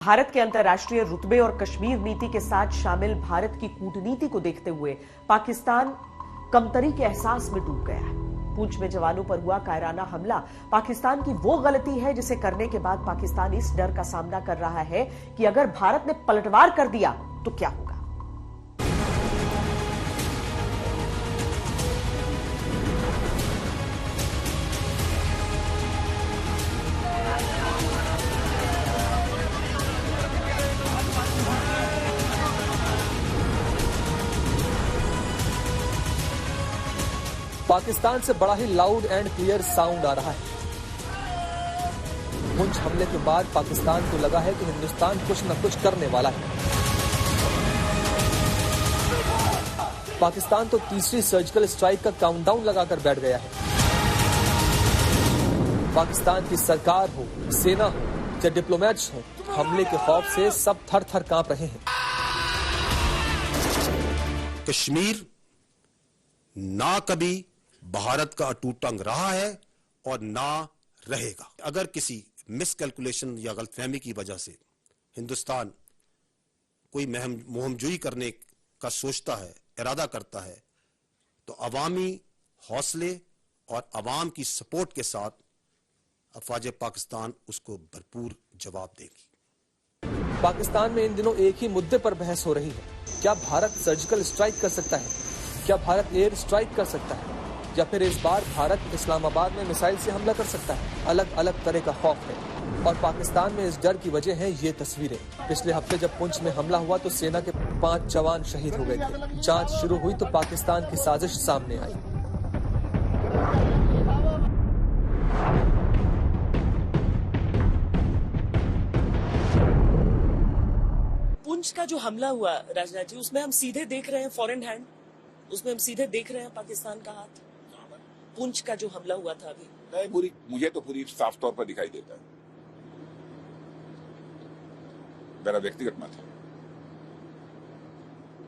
भारत के अंतर्राष्ट्रीय रुतबे और कश्मीर नीति के साथ शामिल भारत की कूटनीति को देखते हुए पाकिस्तान कमतरी के एहसास में डूब गया है। पूंछ में जवानों पर हुआ कायराना हमला पाकिस्तान की वो गलती है जिसे करने के बाद पाकिस्तान इस डर का सामना कर रहा है कि अगर भारत ने पलटवार कर दिया तो क्या होगा। पाकिस्तान से बड़ा ही लाउड एंड क्लियर साउंड आ रहा है। पुंछ हमले के बाद पाकिस्तान को लगा है कि हिंदुस्तान कुछ न कुछ करने वाला है। पाकिस्तान तो तीसरी सर्जिकल स्ट्राइक का काउंटडाउन लगाकर बैठ गया है। पाकिस्तान की सरकार हो, सेना हो या डिप्लोमेट्स हो, हमले के खौफ से सब थर थर कांप रहे हैं। कश्मीर ना कभी भारत का अटूट अंग रहा है और ना रहेगा। अगर किसी मिसकैलकुलेशन या गलतफहमी की वजह से हिंदुस्तान कोई मुहिमजुई करने का सोचता है, इरादा करता है, तो अवामी हौसले और अवाम की सपोर्ट के साथ अफवाज पाकिस्तान उसको भरपूर जवाब देगी। पाकिस्तान में इन दिनों एक ही मुद्दे पर बहस हो रही है। क्या भारत सर्जिकल स्ट्राइक कर सकता है? क्या भारत एयर स्ट्राइक कर सकता है? या फिर इस बार भारत इस्लामाबाद में मिसाइल से हमला कर सकता है? अलग अलग तरह का खौफ है और पाकिस्तान में इस डर की वजह है ये तस्वीरें। पिछले हफ्ते जब पुंछ में हमला हुआ तो सेना के 5 जवान शहीद हो गए थे। जांच शुरू हुई तो पाकिस्तान की साजिश सामने आई। पुंछ का जो हमला हुआ राजनाथ जी, उसमें हम सीधे देख रहे हैं फॉरेन हैंड, उसमें हम सीधे देख रहे हैं पाकिस्तान का हाथ। पुंछ का जो हमला हुआ था अभी नहीं, मुझे तो पूरी साफ तौर पर दिखाई देता है। मेरा व्यक्तिगत मत है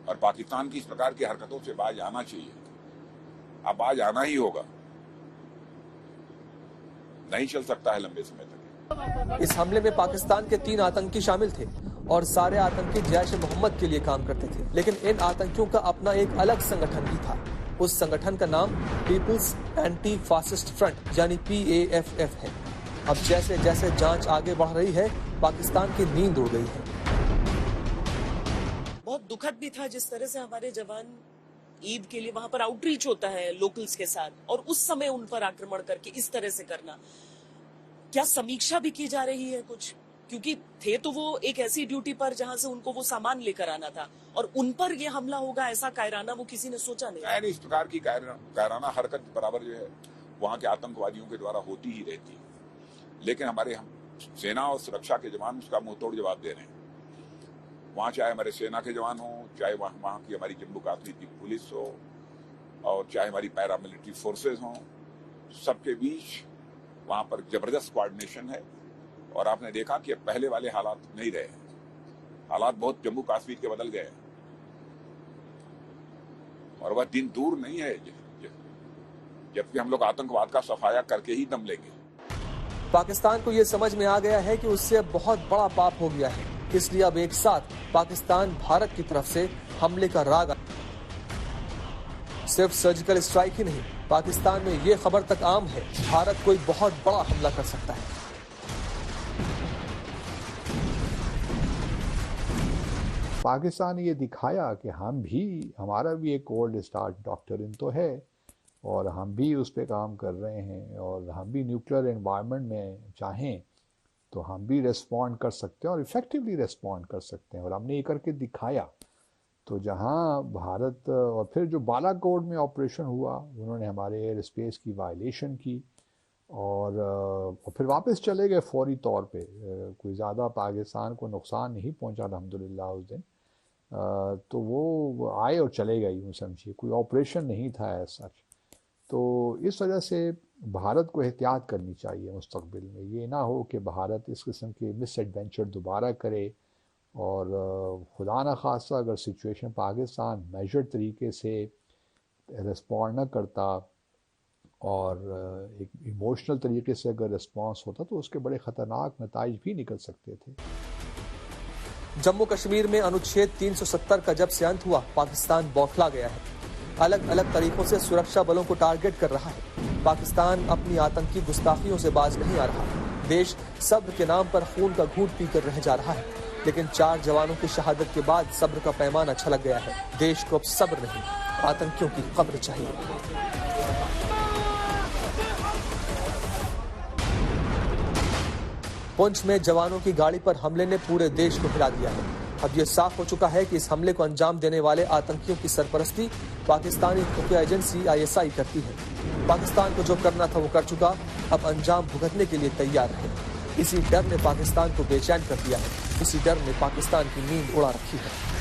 और पाकिस्तान की इस प्रकार की हरकतों से बाज आना चाहिए। अब बाज आना ही होगा, नहीं चल सकता है लंबे समय तक। इस हमले में पाकिस्तान के 3 आतंकी शामिल थे और सारे आतंकी जैश मोहम्मद के लिए काम करते थे, लेकिन इन आतंकियों का अपना एक अलग संगठन भी था। उस संगठन का नाम पीपुल्स एंटी फासिस्ट फ्रंट यानी PAFF है। अब जैसे जैसे जांच आगे बढ़ रही है, पाकिस्तान की नींद उड़ गई है। बहुत दुखद भी था जिस तरह से हमारे जवान ईद के लिए वहां पर आउटरीच होता है लोकल्स के साथ, और उस समय उन पर आक्रमण करके इस तरह से करना। क्या समीक्षा भी की जा रही है कुछ? क्योंकि थे तो वो एक ऐसी ड्यूटी पर जहां से उनको वो सामान लेकर आना था, और उन पर ये हमला होगा ऐसा कायराना वो किसी ने सोचा नहीं। इस प्रकार की कायराना हरकत बराबर जो है वहां के आतंकवादियों के द्वारा होती ही रहती है, लेकिन हमारे हम सेना और सुरक्षा के जवान उसका मुंहतोड़ जवाब दे रहे हैं। वहां चाहे हमारे सेना के जवान हो, चाहे वहां की हमारी जम्मू कश्मीर की पुलिस हो, और चाहे हमारी पैरामिलिट्री फोर्सेज हो, सबके बीच वहां पर जबरदस्त कोऑर्डिनेशन है। और आपने देखा कि पहले वाले हालात नहीं रहे, हालात बहुत जम्मू कश्मीर के बदल गए और वह दिन दूर नहीं है जबकि हम लोग आतंकवाद का सफाया करके ही दम लेंगे। पाकिस्तान को यह समझ में आ गया है कि उससे अब बहुत बड़ा पाप हो गया है, इसलिए अब एक साथ पाकिस्तान भारत की तरफ से हमले का राग। सिर्फ सर्जिकल स्ट्राइक ही नहीं, पाकिस्तान में ये खबर तक आम है भारत कोई बहुत बड़ा हमला कर सकता है। पाकिस्तान ने ये दिखाया कि हमारा भी एक ओल्ड स्टार डॉक्ट्रिन तो है और हम भी उस पर काम कर रहे हैं, और हम भी न्यूक्लियर एनवायरनमेंट में चाहें तो हम भी रेस्पॉन्ड कर सकते हैं और इफ़ेक्टिवली रेस्पॉन्ड कर सकते हैं, और हमने ये करके दिखाया। तो जहां भारत और फिर जो बालाकोट में ऑपरेशन हुआ, उन्होंने हमारे एयर स्पेस की वायलेशन की और फिर वापस चले गए फौरी तौर पे। कोई ज़्यादा पाकिस्तान को नुकसान नहीं पहुंचा अल्हम्दुलिल्लाह उस दिन। तो वो आए और चले गए, यूँ समझिए कोई ऑपरेशन नहीं था एज सच। तो इस वजह से भारत को एहतियात करनी चाहिए मुस्तकबिल में। ये ना हो कि भारत इस किस्म के मिस एडवेंचर दोबारा करे, और खुदा न खास्ता अगर सिचुएशन पाकिस्तान मेजर्ड तरीके से रिस्पॉन्ड न करता और एक इमोशनल तरीके से अगर रिस्पॉन्स होता तो उसके बड़े ख़तरनाक नताइज भी निकल सकते थे। जम्मू कश्मीर में अनुच्छेद 370 का जब से अंत हुआ, पाकिस्तान बौखला गया है। अलग अलग तरीकों से सुरक्षा बलों को टारगेट कर रहा है। पाकिस्तान अपनी आतंकी गुस्ताखियों से बाज नहीं आ रहा। देश सब्र के नाम पर खून का घूंट पीकर रह जा रहा है, लेकिन 4 जवानों की शहादत के बाद सब्र का पैमाना छलक गया है। देश को अब सब्र नहीं, आतंकियों की कब्र चाहिए। पुंछ में जवानों की गाड़ी पर हमले ने पूरे देश को हिला दिया है। अब यह साफ हो चुका है कि इस हमले को अंजाम देने वाले आतंकियों की सरपरस्ती पाकिस्तानी खुफिया एजेंसी ISI करती है। पाकिस्तान को जो करना था वो कर चुका, अब अंजाम भुगतने के लिए तैयार है। इसी डर ने पाकिस्तान को बेचैन कर दिया है। इसी डर ने पाकिस्तान की नींद उड़ा रखी है।